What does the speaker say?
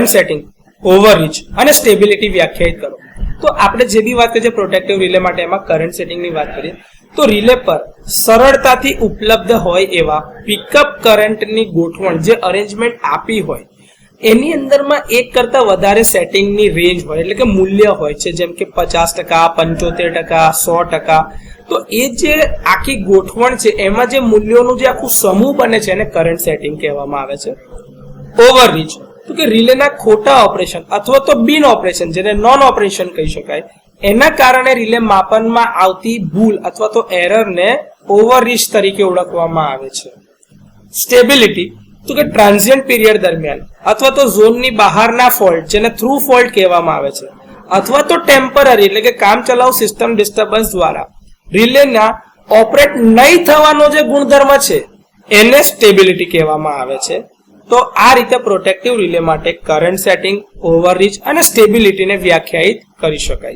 Current setting, ઓવરરીચ અને stability વ્યાખ્યાયિત કરો. તો આપણે જે બી વાત કરીએ પ્રોટેક્ટિવ રિલે માટે એમાં કરંટ સેટિંગની વાત કરીએ તો રિલે પર સરળતાથી ઉપલબ્ધ હોય એવા પિકઅપ કરંટની ગોઠવણ જે અરેન્જમેન્ટ આપી હોય એની અંદરમાં એક કરતા વધારે સેટિંગની રેન્જ હોય એટલે કે મૂલ્ય હોય છે, જેમ કે 50%, 75%, 100%. તો એ જે આખી ગોઠવણ છે એમાં જે મૂલ્યોનું જે આખું સમૂહ બને છે એને કરંટ સેટિંગ કહેવામાં આવે છે. ઓવરરીચ તો કે રિલેના ખોટા ઓપરેશન અથવા તો બિન ઓપરેશન જેને નોન ઓપરેશન કહી શકાય એના કારણે રિલે માપનમાં આવતી ભૂલ અથવા તો એરરને ઓવરરીચ તરીકે ઓળખવામાં આવે છે. સ્ટેબિલિટી તો કે ટ્રાન્ઝિયન્ટ પીરિયડ દરમિયાન અથવા તો ઝોનની બહારના ફોલ્ટ જેને થ્રુ ફોલ્ટ કહેવામાં આવે છે અથવા તો ટેમ્પરરી એટલે કે કામચલાઉ સિસ્ટમ ડિસ્ટર્બન્સ દ્વારા રિલેના ઓપરેટ નહીં થવાનો જે ગુણધર્મ છે એને સ્ટેબિલિટી કહેવામાં આવે છે. તો આ રીતે પ્રોટેક્ટિવ રિલે માટે કરંટ સેટિંગ, ઓવરરીચ અને સ્ટેબિલિટીને વ્યાખ્યાયિત કરી શકાય.